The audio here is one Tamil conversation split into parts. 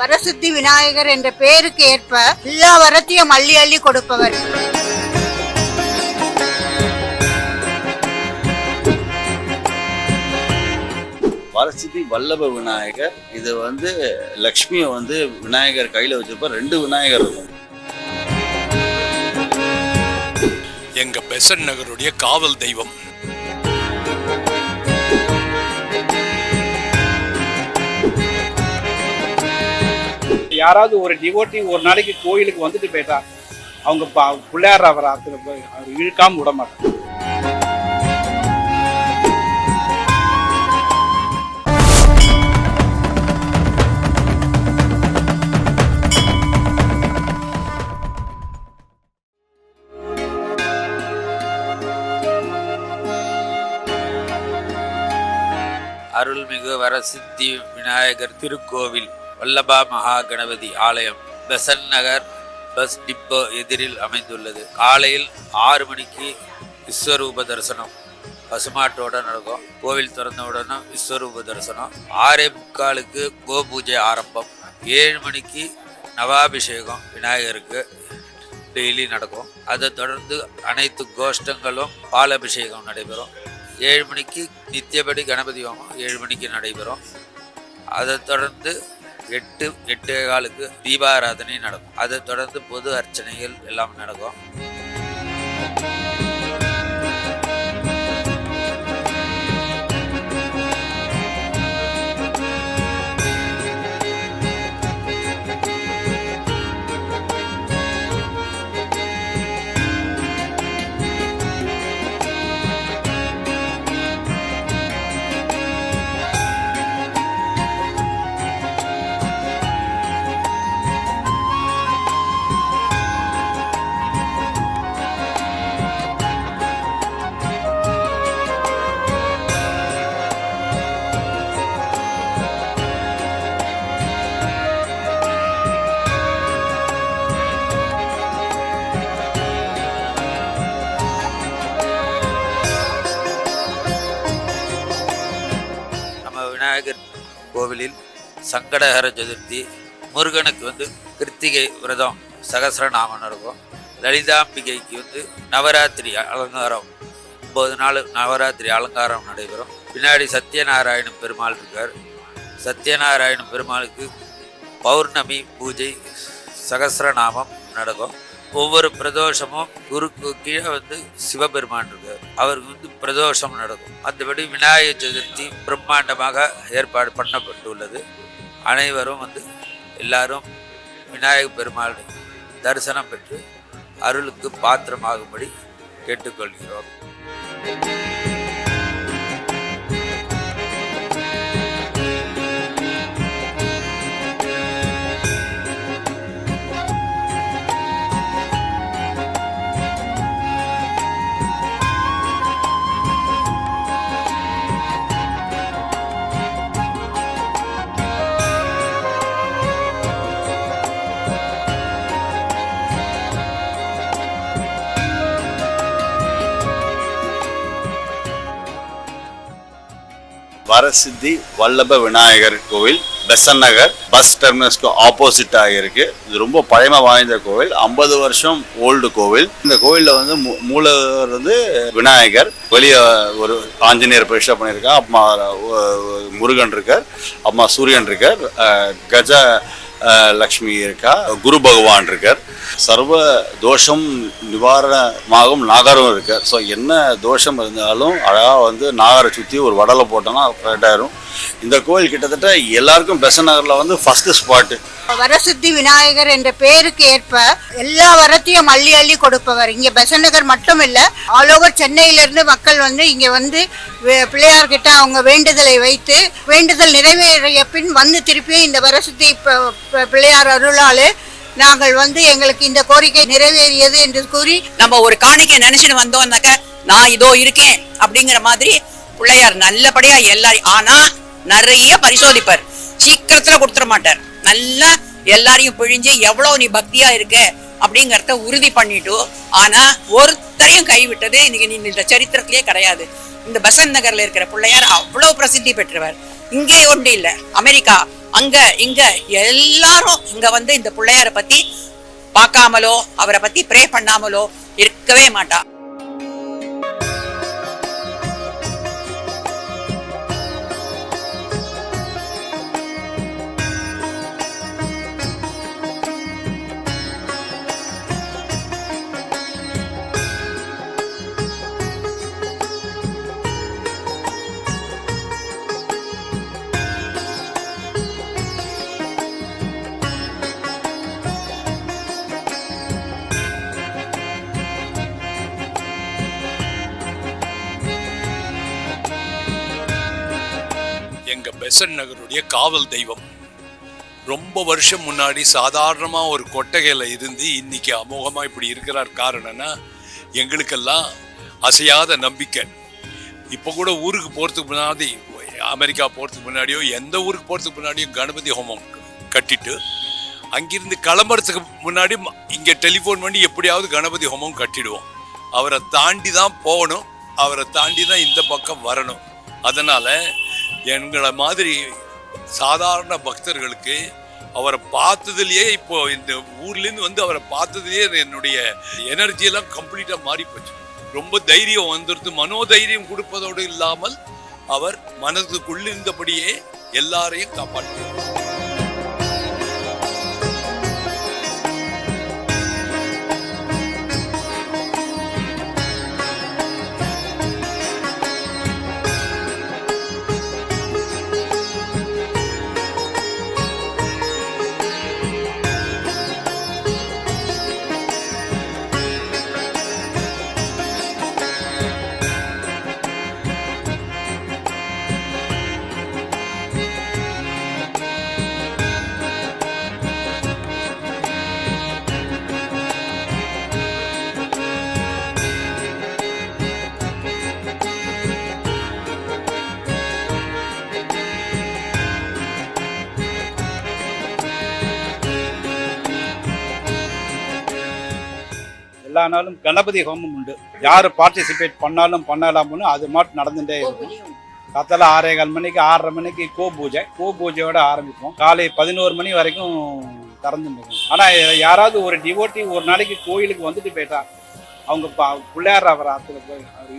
வரசித்தி விநாயகர் என்ற பெயருக்கு ஏற்ப எல்லா வரத்தையும் அள்ளி அள்ளி கொடுப்பவர். வரசித்தி வல்லப விநாயகர். இது லக்ஷ்மியை விநாயகர் கையில வச்சிருப்ப 2 விநாயகர் இருக்கும். எங்க பெசன்ட் நகருடைய காவல் தெய்வம். யாராவது ஒரு டிவோட்டி ஒரு நாளைக்கு கோயிலுக்கு வந்துட்டு போயிட்டா அவங்க பிள்ளையார் அவர் இழுக்காம விட மாட்டாங்க. அருள்மிகு வரசித்தி விநாயகர் திருக்கோவில், வல்லபா மகா கணபதி ஆலயம், பெசன்ட் நகர் பஸ் டிப்போ எதிரில் அமைந்துள்ளது. காலையில் 6 மணிக்கு விஸ்வரூப தரிசனம் பசுமாட்டோட நடக்கும். கோவில் திறந்தவுடனே விஸ்வரூப தரிசனம். 6:45 கோ பூஜை ஆரம்பம். 7 மணிக்கு நவாபிஷேகம் விநாயகருக்கு டெய்லி நடக்கும். அதை தொடர்ந்து அனைத்து கோஷ்டங்களும் பாலாபிஷேகம் நடைபெறும். 7 மணிக்கு நித்தியபடி கணபதி ஹோமம் 7 மணிக்கு நடைபெறும். அதை தொடர்ந்து 8:15 தீபாராதனை நடக்கும். அதை தொடர்ந்து பொது அர்ச்சனைகள் எல்லாம் நடக்கும். விநாயகர் கோவிலில் சங்கடஹர சதுர்த்தி, முருகனுக்கு கிருத்திகை விரதம் சகசிரநாமம் நடக்கும். லலிதாம்பிகைக்கு நவராத்திரி அலங்காரம் 9 நாள் நவராத்திரி அலங்காரம் நடைபெறும். பின்னாடி சத்யநாராயண பெருமாள் இருக்கார். சத்யநாராயண பெருமாளுக்கு பௌர்ணமி பூஜை சகசிரநாமம் நடக்கும். ஒவ்வொரு பிரதோஷமும் குருக்கு கீழே சிவபெருமான் இருக்கார். அவருக்கு பிரதோஷம் நடக்கும். மற்றபடி விநாயகர் சதுர்த்தி பிரம்மாண்டமாக ஏற்பாடு பண்ணப்பட்டுள்ளது. அனைவரும் எல்லாரும் விநாயகர் பெருமாள் தரிசனம் பெற்று அருளுக்கு பாத்திரமாகும்படி கேட்டுக்கொள்கிறோம். வரசித்தி வல்லப விநாயகர் கோவில் பெசன்ட் நகர் பஸ் டெர்மினஸ்க்கு ஆப்போசிட்டாக இருக்கு. இது ரொம்ப பழமை வாய்ந்த கோவில். 50 வருஷம் ஓல்டு கோவில். இந்த கோவிலில் மூலவர் விநாயகர், வெளியே ஒரு ஆஞ்சநேயர் பிரதிஷ்டை பண்ணியிருக்கா. அம்மா முருகன் இருக்கார், அம்மா சூரியன் இருக்கார், கஜ லக்ஷ்மி இருக்கா, குரு பகவான் இருக்கார். சர்வ தோஷம் நிவாரணமாகும் நாகரும் இருக்கார். ஸோ என்ன தோஷம் இருந்தாலும் அழகாக நாகரை சுற்றி ஒரு வடலை போட்டோம்னா கரெக்டாயிரும். இந்த கோவில் கிட்டத்தட்ட எல்லாருக்கும் பெசன்ட் நகர்ல ஃபர்ஸ்ட் ஸ்பாட்டு. வரசித்தி விநாயகர் என்ற பெயருக்கு ஏற்ப எல்லா வரத்தையும் அள்ளி அள்ளி கொடுப்பவர். இங்க பெசன்ட் நகர் மட்டும் இல்ல, ஆல் ஓவர் சென்னையிலிருந்து மக்கள் இங்க பிள்ளையார் கிட்ட அவங்க வேண்டுதலை வைத்து வேண்டுதல் நிறைவேறிய பின் திருப்பியும் இந்த வரசித்தி பிள்ளையார் அருளாலே நாங்கள் எங்களுக்கு இந்த கோரிக்கை நிறைவேறியது என்று கூறி நம்ம ஒரு காணிக்கை நினைச்சுட்டு வந்தோம்னாக்க நான் இதோ இருக்கேன் அப்படிங்கிற மாதிரி பிள்ளையார் நல்லபடியா எல்லாரையும், ஆனா நிறைய பரிசோதிப்பார். சீக்கிரத்துல கொடுத்துட மாட்டார். நல்லா எல்லாரையும் பிழிஞ்சு எவ்வளவு நீ பக்தியா இருக்க அப்படிங்கறத உறுதி பண்ணிட்டு, ஆனா ஒருத்தரையும் கைவிட்டது இன்னைக்கு இந்த சரித்திரத்திலேயே கிடையாது. இந்த பெசன்ட் நகர்ல இருக்கிற பிள்ளையார் அவ்வளவு பிரசித்தி பெற்றவர். இங்கே ஒன்று இல்ல, அமெரிக்கா, அங்க இங்க எல்லாரும் இங்க வந்து இந்த பிள்ளையார பத்தி பார்க்காமலோ அவரை பத்தி ப்ரே பண்ணாமலோ இருக்கவே மாட்டா. எங்க பெசன்ட் நகருடைய காவல் தெய்வம். ரொம்ப வருஷம் முன்னாடி சாதாரணமா ஒரு கொட்டகையில இருந்து இன்னைக்கு அமோகமா இப்படி இருக்கிறார். காரணம்னா எங்களுக்கெல்லாம் அசையாத நம்பிக்கை. இப்போ கூட ஊருக்கு போறதுக்கு முன்னாடி, அமெரிக்கா போறதுக்கு முன்னாடியோ எந்த ஊருக்கு போறதுக்கு முன்னாடியோ கணபதி ஹோமம் கட்டிட்டு அங்கிருந்து கிளம்புறதுக்கு முன்னாடி இங்க டெலிஃபோன் பண்ணி எப்படியாவது கணபதி ஹோமம் கட்டிடுவோம். அவரை தாண்டி தான் போகணும், அவரை தாண்டி தான் இந்த பக்கம் வரணும். அதனால எங்களை மாதிரி சாதாரண பக்தர்களுக்கு அவரை பார்த்ததுலயே, இப்போ இந்த ஊர்லேருந்து வந்து அவரை பார்த்ததுலயே என்னுடைய எனர்ஜி எல்லாம் கம்ப்ளீட்டா மாறி போச்சு. ரொம்ப தைரியம் வந்துடுது. மனோதைரியம் கொடுப்பதோடு இல்லாமல் அவர் மனதுக்குள்ளிருந்தபடியே எல்லாரையும் காப்பாற்றுவார். எல்லா நாளும் கணபதி ஹோமம் உண்டு. யார் பார்ட்டிசிபேட் பண்ணாலும் பண்ணலாம்னு அது மட்டும் நடந்துட்டே இருக்கும். காத்தால 6:15 மணிக்கு 6:30 மணிக்கு கோ பூஜையோட ஆரம்பிப்போம். காலை 11 மணி வரைக்கும் திறந்துருக்கும். ஆனால் யாராவது ஒரு டிவோட்டி ஒரு நாளைக்கு கோயிலுக்கு வந்துட்டு போயிட்டா அவங்க பிள்ளையார் அவர்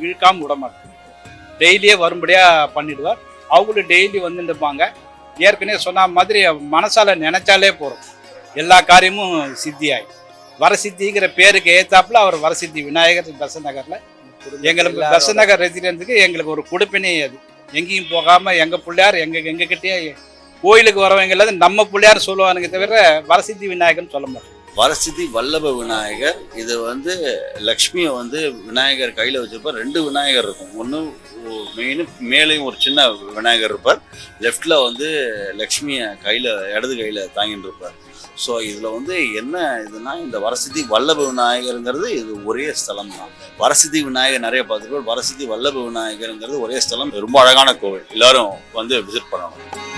இழுக்காம விட மாட்டாங்க. டெய்லியே வரும்படியா பண்ணிடுவார். அவங்களும் டெய்லி வந்துருப்பாங்க. ஏற்கனவே சொன்ன மாதிரி மனசால நினைச்சாலே போறோம், எல்லா காரியமும் சித்தியாயிடும். வரசித்திங்கிற பேருக்கு ஏத்தாப்புல அவர் வரசித்தி விநாயகர் பெசன்ட் நகர்ல எங்களுக்கு பெசன்ட் நகர் ரெசிடென்ஸுக்கு எங்களுக்கு ஒரு கொடுப்பினே. அது எங்கேயும் போகாம எங்க பிள்ளையார் எங்ககிட்டயே கோயிலுக்கு வரவங்க இல்லாத நம்ம பிள்ளையார் சொல்லுவானுங்க தவிர வரசித்தி விநாயகர்னு சொல்ல மாட்டோம். வரசித்தி வல்லப விநாயகர். இது வந்து லக்ஷ்மியை வந்து விநாயகர் கையில் வச்சிருப்பார். 2 விநாயகர் இருக்கும். ஒன்று மெயின் மேலேயும் ஒரு சின்ன விநாயகர் இருப்பார். லெஃப்டில் வந்து லக்ஷ்மியை இடது கையில் தாங்கிட்டு இருப்பார். ஸோ இதில் வந்து என்ன இதுனா, இந்த வரசித்தி வல்லப விநாயகருங்கிறது இது ஒரே ஸ்தலம் தான். வரசித்தி விநாயகர் நிறைய பார்த்துருப்போம். வரசித்தி வல்லப விநாயகருங்கிறது ஒரே ஸ்தலம். ரொம்ப அழகான கோவில். எல்லாரும் வந்து விசிட் பண்ணணும்.